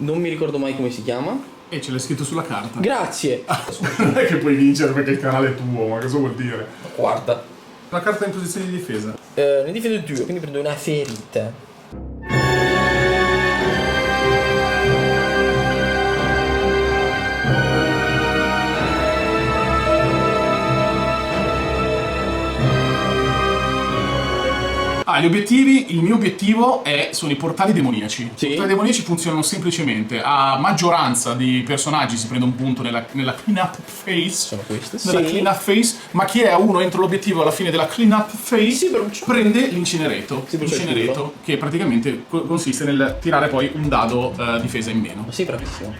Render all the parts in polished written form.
Non mi ricordo mai come si chiama. E ce l'hai scritto sulla carta. Grazie. Non è che puoi vincere perché il canale è tuo, ma cosa vuol dire? Guarda. La carta in posizione di difesa. Ne difendo due, quindi prendo una ferita. Gli obiettivi, il mio obiettivo sono i portali demoniaci. Sì. I portali demoniaci funzionano semplicemente. A maggioranza di personaggi si prende un punto nella clean up phase. Sono queste. Nella clean up phase, ma chi è a uno entro l'obiettivo alla fine della clean up phase Si brucia. prende l'incinereto. Si brucia il L'incinereto che praticamente consiste nel tirare poi un dado difesa in meno. Ma sei bravissimo.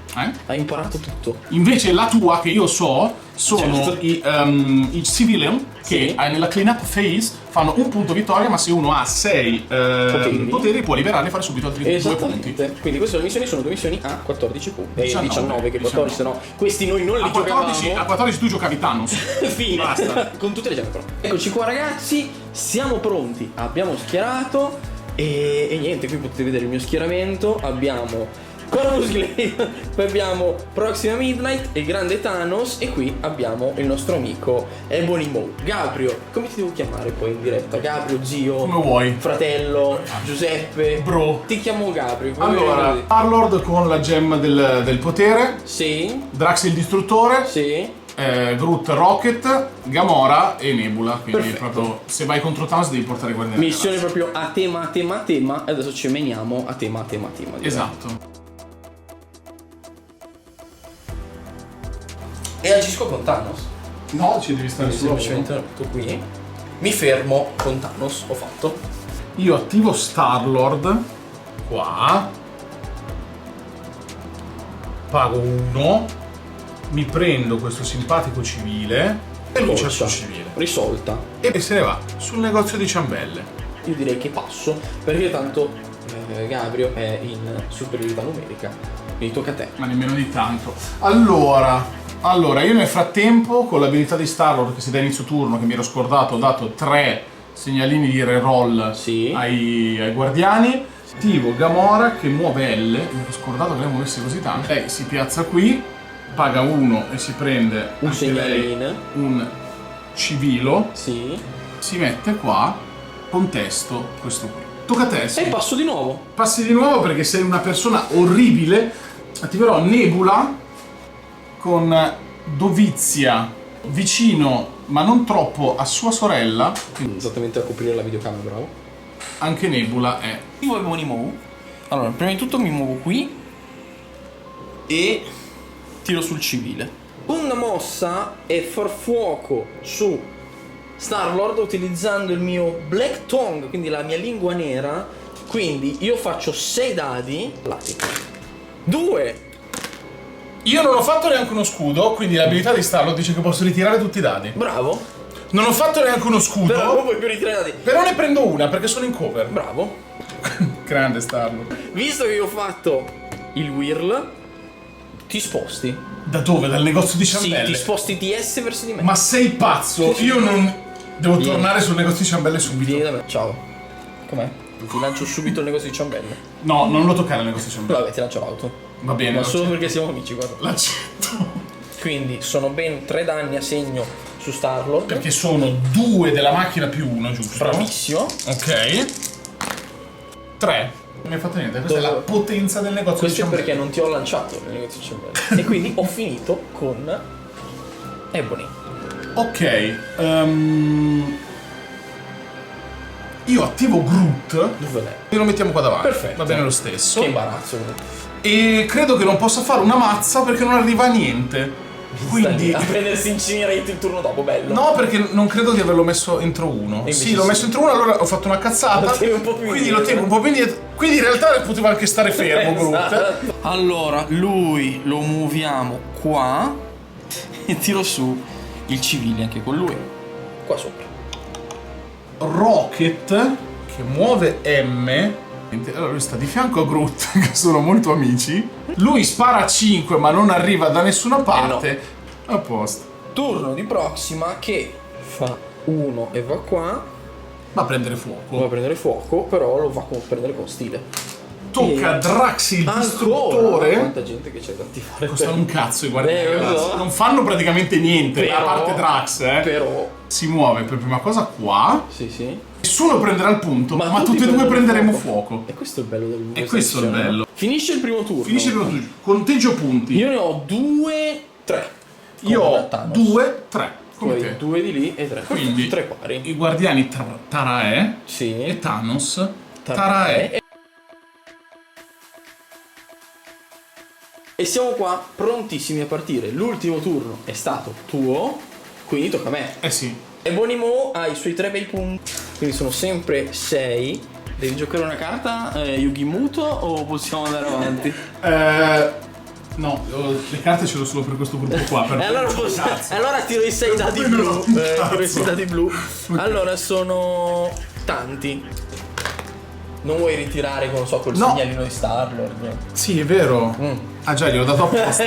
Hai imparato tutto. Invece la tua, che io so, sono Certo. i civilian che Sì. nella clean up phase fanno un punto vittoria, ma se uno ha 6 poteri può liberarli e fare subito altri 2 punti. Esattamente. Quindi queste missioni sono 2 missioni a 14 punti. 19, che 14 se no. Questi noi non li A 14, giocavamo. a 14 tu giocavi Thanos. Fine. Basta. Con tutte le gemme però. Eccoci qua ragazzi, siamo pronti. Abbiamo schierato e niente, qui potete vedere il mio schieramento. Abbiamo Corvus Glaive, poi abbiamo Proxima Midnight e Grande Thanos e qui abbiamo il nostro amico Ebony Maw. Gabrio, come ti devo chiamare poi in diretta? Gabrio, zio, Come vuoi. fratello, Giuseppe. Bro. Ti chiamo Gabrio. come Allora, vuoi? Star-Lord con la gemma del potere, Sì, Drax il distruttore, sì. Groot Rocket, Gamora e Nebula. Quindi Perfetto. proprio se vai contro Thanos devi portare Guardiani della Missione Galassia. proprio a tema, a tema, a tema. E adesso ci meniamo a tema, a tema, a tema. direi. Esatto. E agisco con Thanos. No, ci devi stare Quindi solo. semplicemente metto qui. Mi fermo con Thanos, ho fatto. Io attivo Star-Lord qua, pago 1, mi prendo questo simpatico civile e lui c'è il suo civile Risolta. e se ne va sul negozio di ciambelle. Io direi che passo, perché tanto Gabrio è in superiorità numerica. Quindi tocca a te. Ma nemmeno di tanto. Allora, io nel frattempo con l'abilità di Star-Lord che si dà a inizio turno, che mi ero scordato, ho dato 3 segnalini di reroll Sì. ai guardiani. Attivo Gamora che muove L, mi ero scordato che lei muovesse così tanto. Lei si piazza qui, paga 1 e si prende Un anche lei segnalino. un civilo, Sì. si mette qua, contesto questo qui. Tocca a te, sì. E passo di nuovo. Passi di nuovo perché sei una persona orribile. Attiverò Nebula con Dovizia vicino ma non troppo a sua sorella. Quindi Esattamente a coprire la videocamera, bravo. anche Nebula è. Io mi muovo. Allora, prima di tutto mi muovo qui e tiro sul civile. Una mossa è far fuoco su Star-Lord utilizzando il mio Black Tongue, quindi la mia lingua nera. Quindi io faccio 6 dadi. 2. Io non ho fatto neanche uno scudo, quindi l'abilità di Starlord dice che posso ritirare tutti i dadi. Bravo. Non ho fatto neanche uno scudo, Però non puoi più ritirare dadi. però ne prendo una perché sono in cover. Bravo. Grande Starlord. Visto che io ho fatto il whirl, ti sposti. Da dove? Dal negozio di Sì, ciambelle? ti sposti di S verso di me. Ma sei pazzo? Sì. Io non... Devo Vieni. tornare sul negozio di ciambelle subito. Vieni da me. Ciao. Com'è? Ti lancio subito il negozio di ciambelle. No, non lo toccare il negozio di ciambelle. Vabbè, ti lancio l'auto. Va bene, Ma lo solo accetto. perché siamo amici, guarda. L'accetto. Quindi sono ben 3 danni a segno su Star-Lord. Perché sono 2 della macchina più 1, giusto? Bravissimo. Ok. 3. Non mi hai fatto niente, questa è la potenza del negozio Questo di è ciambelle. perché non ti ho lanciato nel negozio di ciambelle. E quindi ho finito con Ebony. Ok. Io attivo Groot Dov'è? e lo mettiamo qua davanti. Perfetto. Va bene lo stesso. Che imbarazzo. E credo che non possa fare una mazza perché non arriva a niente. Quindi... A prendersi Incinerate il turno dopo, bello. No, perché non credo di averlo messo entro uno. invece Sì, l'ho sì. messo entro uno, allora ho fatto una cazzata. Lo tieni un po' più quindi indietro. lo tengo un po' più indietro. Quindi in realtà poteva anche stare fermo, Groot. Esatto. Allora, lui lo muoviamo qua e tiro su il civile anche con lui. Qua sopra. Rocket che muove M. Allora lui sta di fianco a Groot, che sono molto amici. Lui spara a 5 ma non arriva da nessuna parte. A posto. Turno di Proxima che fa 1 e va qua. Va a prendere Va a fuoco. prendere fuoco, però lo va a prendere con stile. tocca Drax il distruttore. Quanta gente che c'è da attivare. Costano un cazzo i guardiani. Lo so. Non fanno praticamente niente, Però- a parte Drax, Però... Si muove per prima cosa qua. Sì. Nessuno prenderà il punto, ma tutti e due prenderanno prenderemo fuoco. E questo è il bello del E questo è il bello. Finisce il primo turno. Finisce il primo turno. Conteggio punti. Io ne ho 2, 3. Io ho 2, 3. Come Poi te. 2 di lì e 3. Quindi 3 pari. i guardiani Tarae Sì. e Thanos. Tarae. E siamo qua prontissimi a partire. L'ultimo turno è stato tuo, quindi tocca a me. Eh sì. E Bonimo ha i suoi 3 bei punti, quindi sono sempre 6. Devi giocare una carta Yugi Muto o possiamo andare avanti? No, le carte ce l'ho solo per questo gruppo qua. Per allora tiro i 6 dadi blu. Tiro i 6 dadi blu. Allora sono tanti. Non vuoi ritirare, non so, col segnalino di Star-Lord? Sì, è vero. Ah già, gliel'ho dato apposta.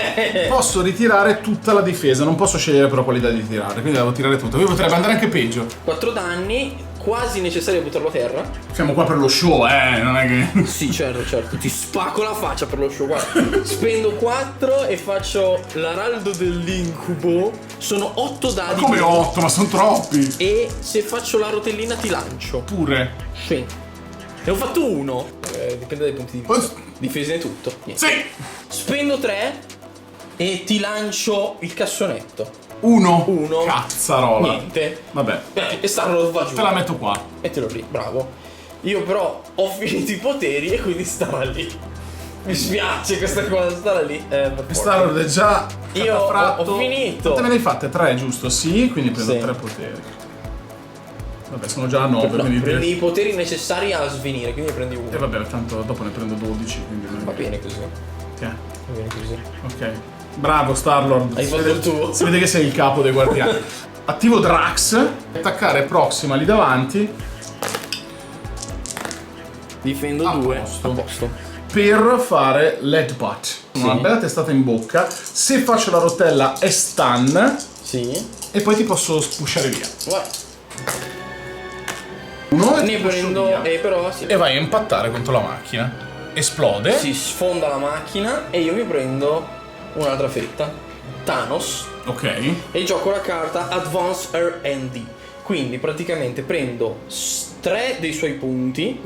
Posso ritirare tutta la difesa, non posso scegliere però qualità di tirare, quindi devo tirare tutto. Qui potrebbe andare anche peggio. 4 danni, quasi necessario buttarlo a terra. Siamo qua per lo show, non è che... Sì, certo. Ti spacco la faccia per lo show. Guarda. Spendo 4 e faccio l'araldo dell'incubo. Sono 8 dadi. Come 8? Ma sono troppi. E se faccio la rotellina ti lancio. Pure. Sì. Ne ho fatto 1. Dipende dai punti di vista. Difesa e tutto. Niente. Sì. Spendo 3 e ti lancio il cassonetto. 1. Uno. Cazzarola. Niente. Vabbè. E Star-Lord va giù. Te la metto qua. Mettilo lì, bravo. Io però ho finito i poteri e quindi starà lì. Mi spiace questa cosa, starà lì. Star-Lord è già Io ho finito. Quante me ne hai fatte? 3, giusto? Sì, quindi prendo Sì. 3 poteri. Vabbè, sono già a 9, No, quindi prendi i poteri necessari a svenire, quindi ne prendi uno. E vabbè, tanto dopo ne prendo 12, quindi non Va bene così. Tiè. Va bene così. Ok. Bravo Star-Lord. Hai fatto il tuo. Si vede che sei il capo dei guardiani. Attivo Drax. Attaccare prossima lì davanti. Difendo A 2. posto. A posto. Per fare l'headbutt. Una bella testata in bocca. Se faccio la rotella è stun. Sì. E poi ti posso spushare via. Vai. Uno e Ne ti pusho prendo. via. Però sì. E vai a impattare contro la macchina. Esplode. Si sfonda la macchina e io mi prendo un'altra fetta. Thanos. Ok. E gioco la carta Advance R&D. Quindi praticamente prendo 3 dei suoi punti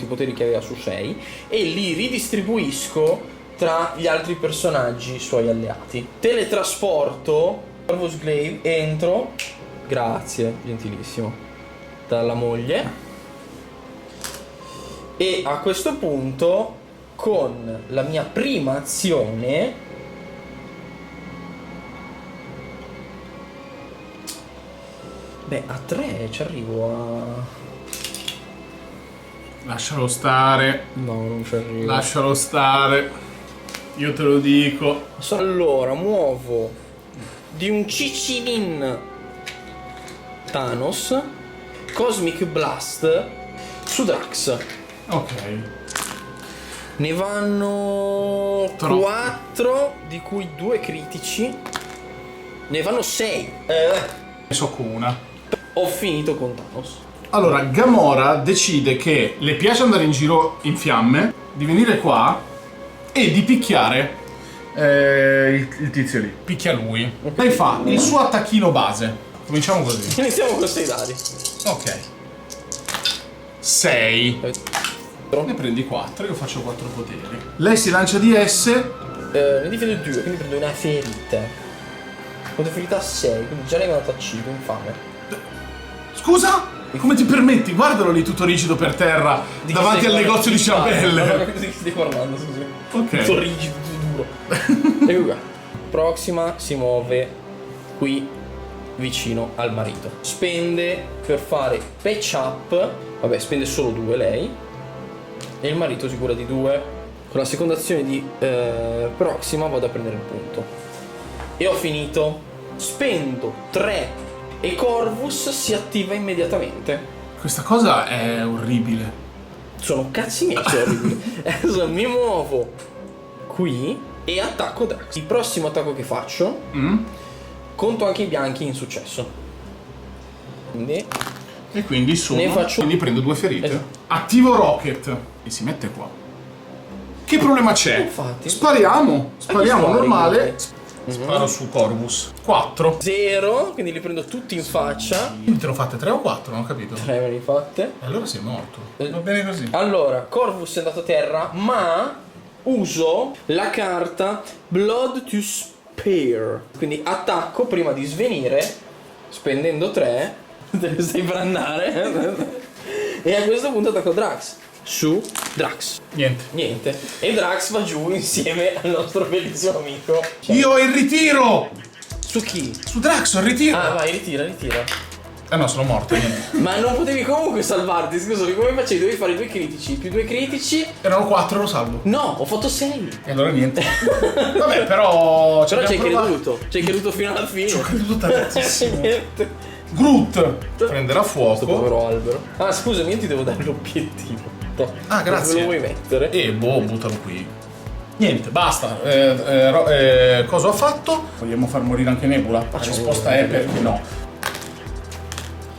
poteri che aveva su 6 e li ridistribuisco tra gli altri personaggi suoi alleati. Teletrasporto Corvus Glaive entro. Grazie, gentilissimo. Dalla moglie. E a questo punto con la mia prima azione a 3 ci arrivo a... Lascialo stare. No, non ci arrivo. Lascialo stare. Io te lo dico. Allora, muovo di un Cicilin Thanos Cosmic Blast su Drax. Ok. Ne vanno Troppo. 4, di cui 2 critici. Ne vanno 6. Ne so con una. Ho finito con Thanos. Allora, Gamora decide che le piace andare in giro in fiamme, di venire qua e di picchiare il tizio lì. Picchia lui. Lei fa il suo attacchino base. Cominciamo così. Iniziamo con 6 dadi. Ok. 6. Ne Ne prendi 4, io faccio 4 poteri. Lei si lancia di S. ne difendo 2, quindi prendo una ferita. Quando ferita 6, quindi già ne è andata a 5, infame. Scusa? Come ti permetti? Guardalo lì tutto rigido per terra, Di chi davanti stai al negozio di parlando? Non ho ciambelle. capito di chi stai parlando, scusi. Ok. Tutto rigido, tutto duro. Ecco qua. Proxima si muove qui vicino al marito. Spende per fare patch up. Vabbè, spende solo 2 lei. E il marito si cura di 2. Con la seconda azione di Proxima vado a prendere il punto. E ho finito. Spendo 3 e Corvus si attiva immediatamente. Questa cosa è orribile. Sono cazzi miei, sono orribili. Adesso mi muovo qui e attacco Drax. Il prossimo attacco che faccio conto anche i bianchi in successo. Quindi E quindi sono. Ne faccio- Quindi prendo 2 ferite. Esatto. Attivo Rocket. E si mette qua. Che problema c'è? Infatti. Spariamo spari, normale. quindi? Sparo su Corvus. 4. 0, quindi li prendo tutti in faccia. Quindi te lo fate 3 o 4, non ho capito. 3 me li fatte. E allora sei morto. Va bene così. Allora, Corvus è andato a terra, ma uso la carta Blood to Spare. Quindi attacco prima di svenire, spendendo 3. Te ne stai per andare. E a questo punto attacco Drax. Su Drax. Niente. E Drax va giù insieme al nostro bellissimo amico. Io ho il ritiro! Su chi? Su Drax ho il ritiro! Ah, vai, ritira. No, sono morto. Ma non potevi comunque salvarti, scusami, come facevi? Dovevi fare 2 critici, più 2 critici. Erano 4, lo salvo. No, ho fatto 6. E allora niente. Vabbè, però. Però ci hai creduto. Ci hai creduto fino alla fine. Ci ho creduto tantissimo. Niente. Groot prenderà Questo fuoco. povero albero. Ah, scusami, io ti devo dare l'obiettivo. Ah, grazie. Dove lo vuoi mettere? E buttalo qui. Niente, basta. Cosa ho fatto? Vogliamo far morire anche Nebula? La risposta è perché no.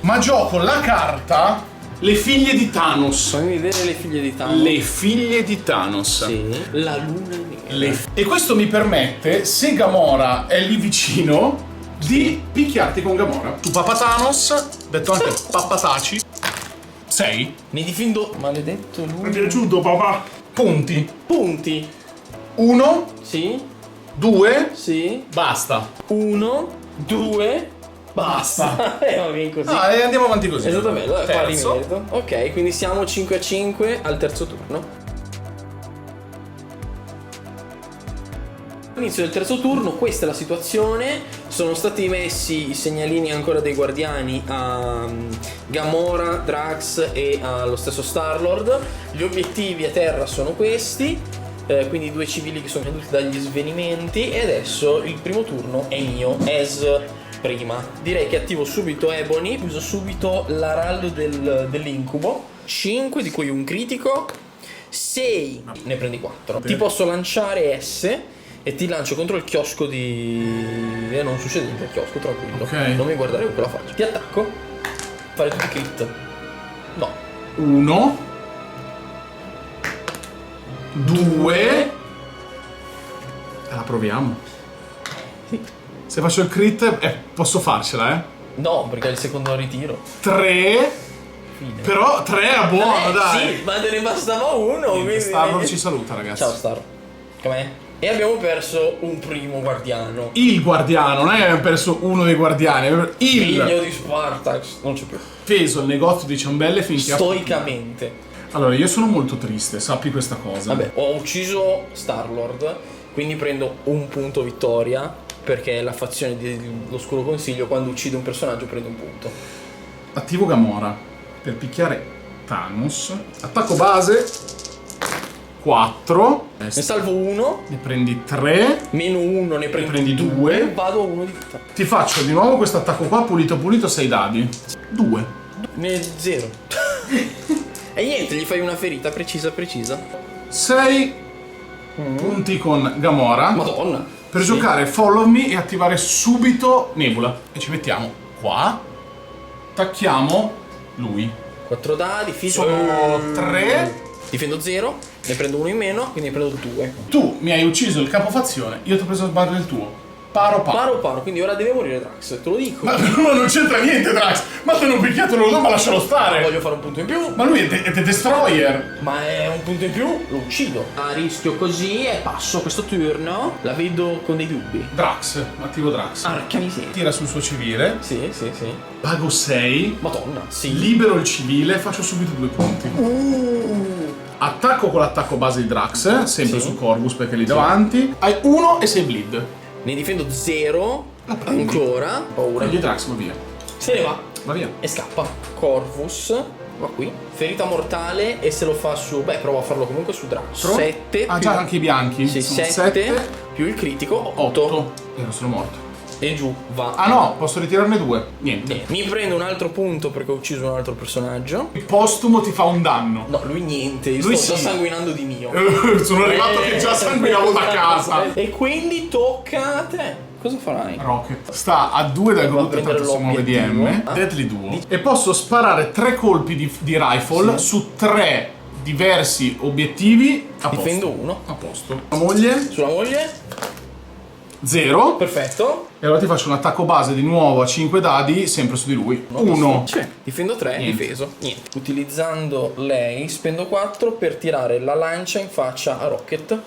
Ma gioco la carta Le figlie di Thanos. Fammi vedere le figlie di Thanos. Le figlie di Thanos. Sì. La luna nera. E questo mi permette, se Gamora è lì vicino, di picchiarti con Gamora. Tu Papa Thanos, detto anche Papataci. 6. Mi difendo. Maledetto Mi è lui. piaciuto papà. Punti. Punti. 1, Sì. 2, Sì. basta. 1, 2. Basta. Va bene così. Ah, e andiamo avanti così. È stato bello, pari Terzo. merito. Ok, quindi siamo 5-5 al terzo turno. All'inizio del terzo turno, questa è la situazione. Sono stati messi i segnalini ancora dei guardiani a Gamora, Drax e allo stesso Star-Lord. Gli obiettivi a terra sono questi. Quindi 2 civili che sono caduti dagli svenimenti. E adesso il primo turno è mio, as prima. Direi che attivo subito Ebony, uso subito l'araldo dell'incubo. 5, di cui un critico. 6, ne prendi 4. Ti posso lanciare S e ti lancio contro il chiosco di... non succede niente al chiosco, tranquillo. Ok. Non mi guardare con quella faccia. Ti attacco. Fare tutti i crit. No. 1, 2. La proviamo. Se faccio il crit, posso farcela, No, perché è il secondo ritiro. 3. Fine. Però 3 è buono, dai. Sì, ma te ne bastava uno. quindi... Star ci saluta, ragazzi. Ciao Star. Com'è? E abbiamo perso un primo guardiano. Il guardiano, non è che abbiamo perso uno dei guardiani, il Figlio di Spartax. Non c'è più. peso il negozio di ciambelle finché Stoicamente. Allora, io sono molto triste, sappi questa cosa. Vabbè, ho ucciso Star-Lord, quindi prendo un punto vittoria, perché è la fazione dell'Oscuro Consiglio, quando uccide un personaggio prende un punto. Attivo Gamora per picchiare Thanos. Attacco base 4. Ne salvo uno, Ne prendi 3. meno uno ne prendi due, due. vado a uno di vita. Ti faccio di nuovo questo attacco qua, pulito 6 dadi. 2. Ne 0. E niente, gli fai una ferita precisa. 6 punti con Gamora. Madonna. Per Sì. giocare Follow Me e attivare subito Nebula. E ci mettiamo qua. Attacchiamo lui. 4 dadi, Sono 3. Difendo 0, ne prendo uno in meno, quindi ne prendo 2. Tu mi hai ucciso il capofazione, io ti ho preso il bar del tuo. Paro. Paro, quindi ora deve morire Drax, te lo dico. Ma non c'entra niente, Drax. Ma te non picchiato loro due, ma lascialo stare. Voglio fare un punto in più, Ma lui è The Destroyer. ma è un punto in più, lo uccido. A rischio così e passo questo turno. La vedo con dei dubbi. Drax, attivo Drax. Arca miseria. Tira sul suo civile. Sì. Pago 6. Madonna, sì. Libero il civile, faccio subito 2 punti. Attacco con l'attacco base di Drax, sempre Sì. su Corvus perché è lì davanti. Hai 1 e 6 bleed. Ne difendo 0. La prendi. Ancora. Paura. Quindi Drax va via. Se ne va. Va via. E scappa. Corvus. Va qui. Ferita mortale. E se lo fa su... Beh, provo a farlo comunque su Drax. 7. Ah, già anche i bianchi. Sì, Sono 7. Più il critico. 8. 8. E non sono morto. E giù. Va. Ah no, posso ritirarne 2. Niente. Mi prendo un altro punto perché ho ucciso un altro personaggio. Il postumo ti fa un danno. No, lui niente. Lui Sto sì. sanguinando di mio. Sono arrivato che già sanguinavo da casa. E quindi tocca a te. Cosa farai? Rocket sta a 2 dal Devo Groot, prendere tanto sono l'obiettivo. DDM. Deadly Duo. E posso sparare 3 colpi di rifle su 3 diversi obiettivi. A Difendo posto. uno. A posto. La moglie Sulla moglie. 0. Perfetto. E allora ti faccio un attacco base di nuovo a 5 dadi, sempre su di lui. 1. Difendo 3, Niente. difeso. Niente. Utilizzando lei, spendo 4 per tirare la lancia in faccia a Rocket.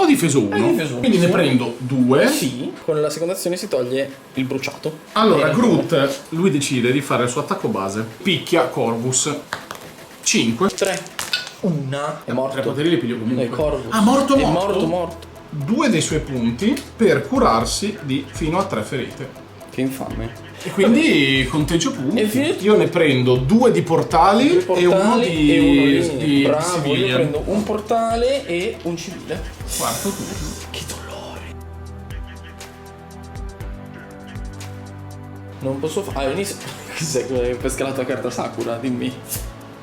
Ho difeso 1. Hai difeso uno, Quindi ne sì. prendo 2. Sì, con la seconda azione si toglie il bruciato. Allora, E- Groot, lui decide di fare il suo attacco base. Picchia Corvus. 5. 3. Una. È 3 morto. poteri li piglio comunque. È Corvus. Ah, morto, È morto. morto. 2 dei suoi punti per curarsi di fino a 3 ferite. Che infame. E quindi conteggio punti. E finito. Io ne prendo 2 di portali, Due portali e uno di, e uno di Bravo, io civilian. prendo un portale e un civile. Quarto turno. Che dolore. Non posso fare. Ah, inizio. Cos'è che hai pescato la carta Sakura? Dimmi.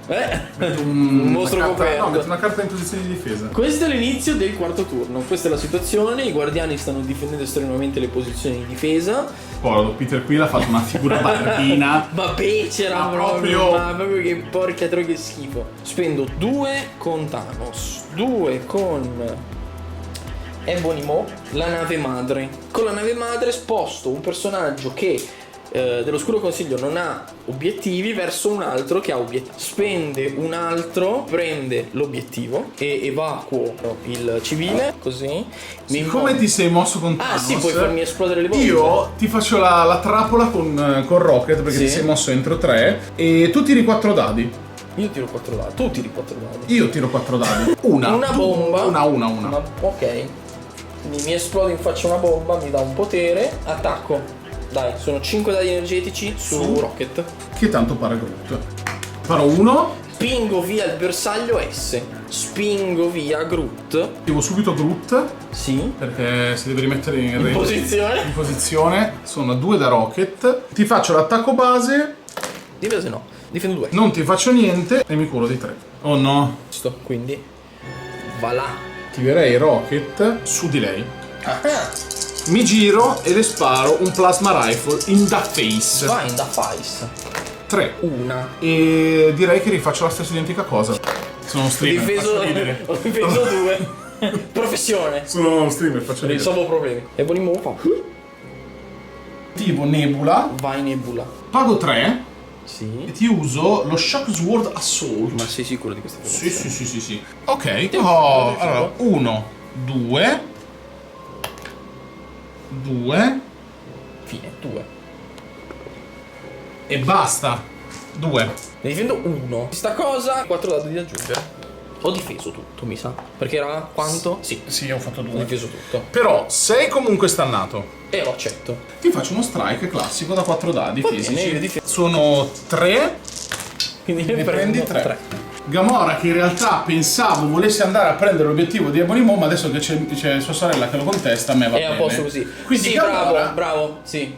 Un mostro Una carta- coperto. No, metto una carta in posizione di difesa. Questo è l'inizio del quarto turno. Questa è la situazione. I guardiani stanno difendendo estremamente le posizioni di difesa. Povero Peter Quill ha fatto una figura barbina. Ma becera Ma proprio. proprio. Ma proprio che porca troia, che schifo. Spendo 2 con Thanos, 2 con Ebony Maw, la nave madre. Con la nave madre sposto un personaggio che dell'Oscuro Consiglio non ha obiettivi verso un altro che ha obiettivi. Spende un altro, prende l'obiettivo e evacuo il civile, così. Come ti sei mosso con Thanos? Ah sì, puoi farmi esplodere le bombe. Io ti faccio la trappola con Rocket perché Sì. ti sei mosso entro 3 e tu tiri 4 dadi. Io tiro 4 dadi, tu tiri 4 dadi. Io tiro 4 dadi. Una bomba. Una. Ok. Quindi mi esplode in faccia una bomba, mi dà un potere. Attacco. Dai, sono 5 dadi energetici su Rocket. Che tanto pare Groot. Farò 1. Spingo via il bersaglio S. Spingo via Groot. Attivo subito Groot Sì. perché si deve rimettere in Posizione. in posizione. Sono 2 da Rocket. Ti faccio l'attacco base. Difesa no. Difendo 2. Non ti faccio niente e mi curo di 3. Oh no. Giusto, quindi va là. Attiverei Rocket su di lei. Ah, Mi giro e le sparo un plasma rifle in the face. vai in da face. 3. Una. E direi che rifaccio la stessa identica cosa. Sono uno Ho streamer, difeso, faccio ridere. ho difeso 2. Professione. Sono uno streamer, faccio ridere. Risolvo problemi. Ebony Maw fa. Attivo Nebula, Vai Nebula. pago 3 Sì. e ti uso lo Shock Sword Assault. Ma sei sicuro di questa cosa? Sì. Ok. Oh, allora, 1, 2, 2 Fine, 2. e basta. 2. Ne difendo 1. Questa cosa, 4 dadi da aggiungere. Ho difeso tutto, mi sa. Perché era quanto? Sì, Sì, ho fatto ho 2. difeso tutto. Però sei comunque stannato. E lo accetto. Ti faccio uno strike classico da 4 dadi Va bene, fisici. io difendo. Sono 3. Quindi Ne prendi prendo 3. Gamora, che in realtà pensavo volesse andare a prendere l'obiettivo di Ebony Maw, ma adesso che c'è sua sorella che lo contesta, a me va È a bene. posto così. Quindi sì, Gamora, bravo. Sì.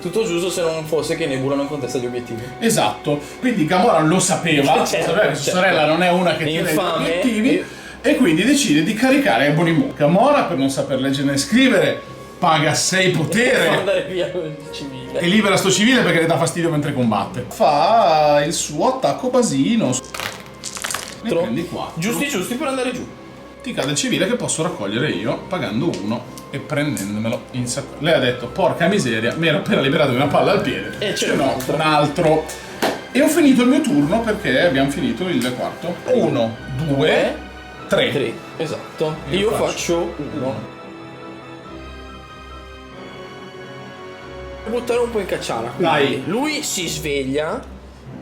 Tutto giusto se non fosse che Nebula non contesta gli obiettivi. esatto. Quindi Gamora lo sapeva, Certo, sapeva che sua certo. sorella non è una che tiene gli Infame. obiettivi, e quindi decide di caricare Ebony Maw. Gamora, per non saper leggere né scrivere, paga 6 Fa potere andare via il civile. e libera sto civile perché le dà fastidio mentre combatte. Fa il suo attacco basino. Ne prendi 4. Giusti per andare giù. Ti cade il civile che posso raccogliere io pagando 1 e prendendomelo in sacco. Lei ha detto porca miseria, mi ero appena liberato di una palla al piede. E c'è no, un altro. un altro. E ho finito il mio turno perché abbiamo finito il quarto. 1, 2, 3. 3. Esatto. Io Io faccio faccio 1. Buttare un po' in cacciara. Dai. Quindi lui si sveglia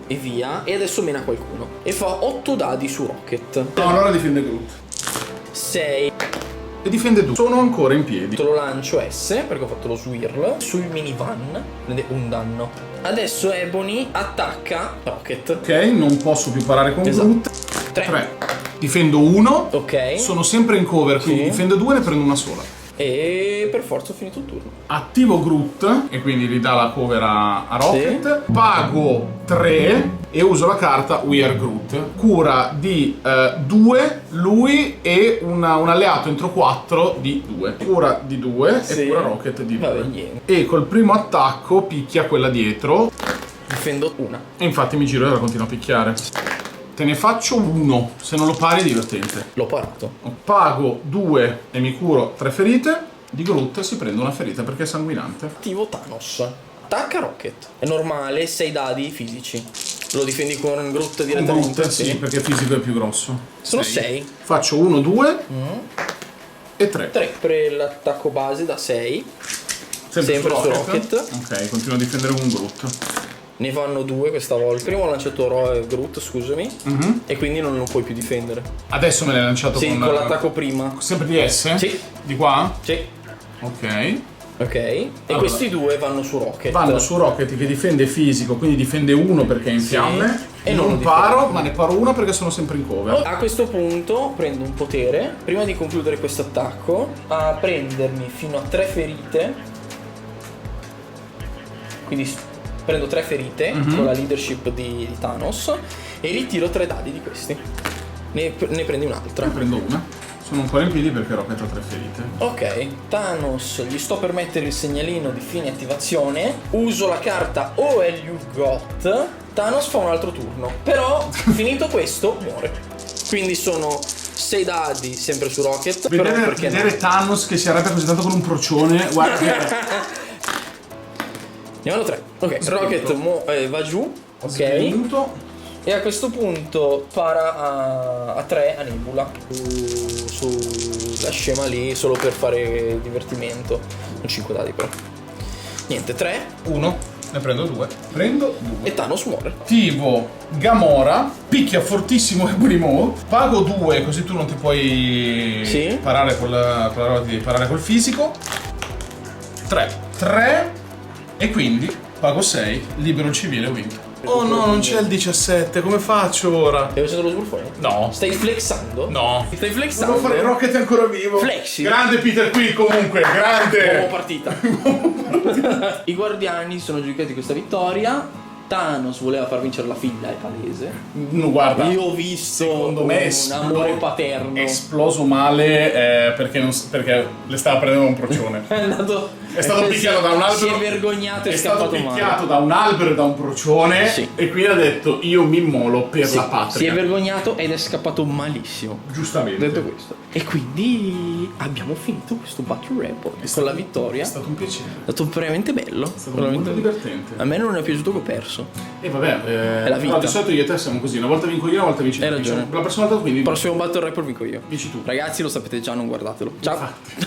e via. E adesso mena qualcuno. E fa 8 dadi su Rocket. No, allora difende Groot. 6. E difende 2. Sono ancora in piedi. Lo lancio S perché ho fatto lo swirl. Sul minivan prende un danno. Adesso Ebony attacca Rocket. Ok, non posso più parare con Esatto. Groot. 3. 3. Difendo 1. Ok. Sono sempre in cover, quindi Sì. difendo 2 e ne prendo una sola. E per forza ho finito il turno. Attivo Groot e quindi ridà la cover a Rocket. Pago 3 e uso la carta We Are Groot. Cura di 2 lui e un alleato entro 4 di 2. Cura di 2 Sì. e cura Rocket di 2. Vabbè, niente. E col primo attacco picchia quella dietro. Difendo una. E infatti mi giro e la continuo a picchiare. Te ne faccio uno, se non lo pari è divertente. L'ho parato. Pago 2 e mi curo 3 ferite. Di Groot si prende una ferita perché è sanguinante. Attivo Thanos. Attacca Rocket. È normale, 6 dadi fisici. Lo difendi con Groot Con direttamente? Groot, sì, perché fisico è più grosso. Sono 6. Faccio 1, 2 e 3. 3 per l'attacco base da 6. Sempre su Rocket. Ok, continuo a difendere con Groot. Ne fanno 2 questa volta. Prima ho lanciato Groot, scusami. E quindi non lo puoi più difendere. Adesso me l'hai lanciato Sì, con l'attacco prima. Sempre di S? Sì. Di qua? Sì. Ok. Ok. E Allora, questi 2 vanno su Rocket. Vanno su Rocket che difende fisico, quindi difende uno perché è in fiamme. E E non non lo paro, difende. ma ne paro una perché sono sempre in cover. A questo punto prendo un potere, prima di concludere questo attacco, a prendermi fino a 3 ferite. Quindi prendo 3 ferite con la leadership di Thanos e ritiro 3 dadi di questi. Ne prendi un'altra. Ne prendo una. Sono ancora in piedi perché Rocket ha 3 ferite. Ok, Thanos, gli sto per mettere il segnalino di fine attivazione. Uso la carta OL You've Got. Thanos fa un altro turno. Però, finito questo, muore. Quindi sono 6 dadi sempre su Rocket. Però perché no? Vedere Thanos che si arrabbia così tanto con un procione. Guarda che Ne vanno 3. Ok, Rocket va giù. Ok. svenuto. E a questo punto para a 3 a Nebula sulla scema lì solo per fare divertimento. Sono 5 dadi però. Niente, 3 Uno. Ne prendo 2. Prendo 2. e Thanos muore. Attivo Gamora, picchia fortissimo Ebony Maw, pago 2 così tu non ti puoi Sì. parare con la roba, ti devi parare col fisico. 3 e quindi pago 6, libero il civile e ho vinto. Oh no, non c'è il 17, come faccio ora? Hai usato lo sburfone? No. Stai flexando? No. Stai flexando? Devo fare Rocket è ancora vivo. Flexi. Grande Peter Quill comunque, Uomo grande. partita. I guardiani sono giudicati questa vittoria. Thanos voleva far vincere la figlia, è palese. No, guarda. Io ho visto Secondo me un amore paterno. è esploso male perché le stava prendendo un procione. È stato picchiato da un albero. Si è vergognato e È è stato scappato picchiato male. da un albero e da un procione. Sì. E qui ha detto io mi immolo per Sì, la si è patria. vergognato ed è scappato malissimo. Giustamente. Detto questo. E quindi abbiamo finito questo Battle Report con la vittoria. È stato un piacere. È stato veramente bello. È stato veramente molto divertente. A me non è piaciuto che ho perso. E vabbè, la vita. però di solito io e te siamo così, una volta vinco io, una volta vinci tu. Hai ragione. La prossima volta quindi Il prossimo Battle Report vinco io. vinci tu. Ragazzi, lo sapete già, non guardatelo. Ciao. Infatti.